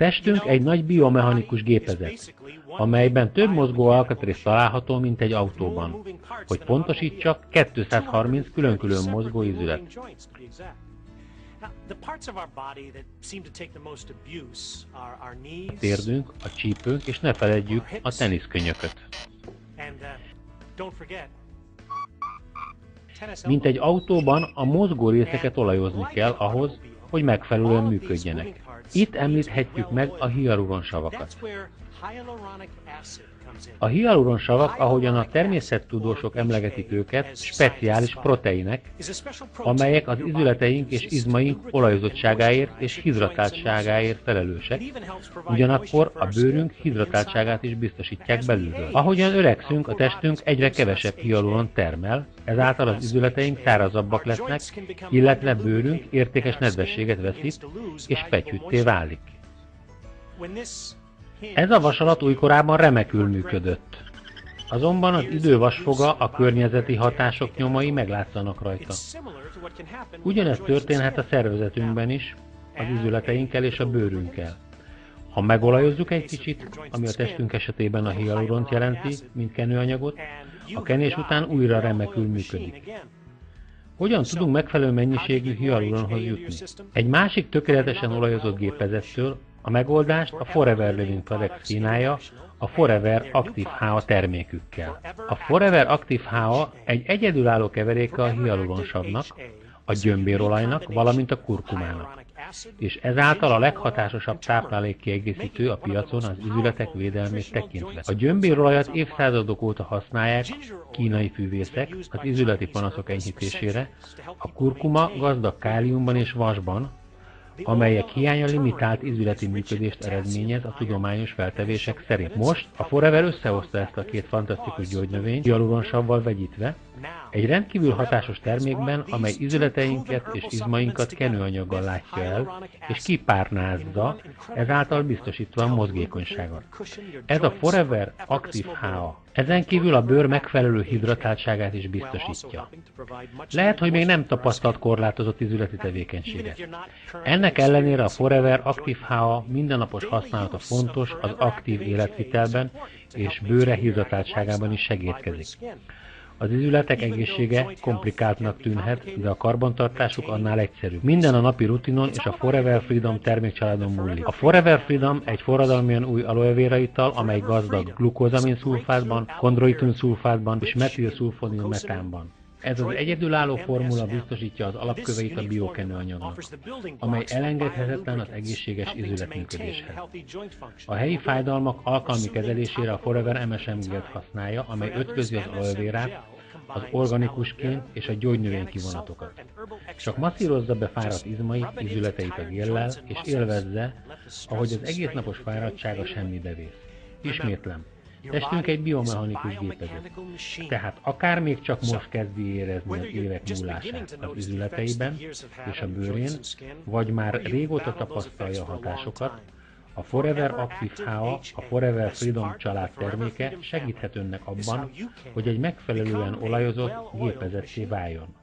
testünk egy nagy biomechanikus gépezet, amelyben több mozgó alkatrész található, mint egy autóban. Hogy pontosítsak, 230 külön-külön mozgó izület. A térdünk, a csípőnk, és ne feledjük a teniszkönyököt. Mint egy autóban, a mozgó részeket olajozni kell ahhoz, hogy megfelelően működjenek. Itt említhetjük meg a hialuronsavakat. A hialuronsavak, ahogyan a természettudósok emlegetik őket, speciális proteinek, amelyek az izületeink és izmaink olajozottságáért és hidratáltságáért felelősek, ugyanakkor a bőrünk hidratáltságát is biztosítják belülről. Ahogyan öregszünk, a testünk egyre kevesebb hialuron termel, ezáltal az izületeink szárazabbak lesznek, illetve bőrünk értékes nedvességet veszít és fetyütté válik. Ez a vasalat újkorában remekül működött. Azonban az idő vasfoga, a környezeti hatások nyomai meglátszanak rajta. Ugyanez történhet a szervezetünkben is, az izületeinkkel és a bőrünkkel. Ha megolajozzuk egy kicsit, ami a testünk esetében a hialuront jelenti, mint kenőanyagot, a kenés után újra remekül működik. Hogyan tudunk megfelelő mennyiségű hialuronhoz jutni? Egy másik tökéletesen olajozott gépezettől a megoldást a Forever Living Products kínálja a Forever Active HA termékükkel. A Forever Active HA egy egyedülálló keveréke a hialuronsavnak, a gyömbérolajnak, valamint a kurkumának, és ezáltal a leghatásosabb táplálékkiegészítő a piacon az izületek védelmét tekintve. A gyömbérolajat évszázadok óta használják kínai fűvészek az izületi panaszok enyhítésére, a kurkuma gazdag káliumban és vasban, amelyek hiánya limitált izületi működést eredményez a tudományos feltevések szerint. Most a Forever összehozta ezt a két fantasztikus gyógynövényt hialuronsavval vegyítve, egy rendkívül hatásos termékben, amely izületeinket és izmainkat kenőanyaggal látja el, és kipárnázza, ezáltal biztosítva a mozgékonyságot. Ez a Forever Active HA. Ezen kívül a bőr megfelelő hidratáltságát is biztosítja. Lehet, hogy még nem tapasztalt korlátozott izületi tevékenységet. Ennek ellenére a Forever Active HA mindennapos használata fontos az aktív életvitelben és bőre hidratáltságában is segítkezik. Az izületek egészsége komplikáltnak tűnhet, de a karbantartásuk annál egyszerűbb. Minden a napi rutinon és a Forever Freedom termékcsaládon múlik. A Forever Freedom egy forradalmian új aloe vera ital, amely gazdag glukózamin szulfátban, kondroitin szulfátban és metilszulfonil metánban. Ez az egyedülálló formula biztosítja az alapköveit a biokenőanyagnak, amely elengedhetetlen az egészséges izületműködéshez. A helyi fájdalmak alkalmi kezelésére a Forever MSM-gélt használja, amely ötvözi az aloe verát, az organikusként és a gyógynövény kivonatokat. Csak masszírozza be fáradt izmait, izületeit a géllel, és élvezze, ahogy az egésznapos fáradtsága semmibevész. Ismétlem. Testünk egy biomechanikus gépezet, tehát akár még csak most kezdi érezni az évek múlását az izületeiben és a bőrén, vagy már régóta tapasztalja a hatásokat, a Forever Active HA, a Forever Freedom család terméke segíthet önnek abban, hogy egy megfelelően olajozott gépezetté váljon.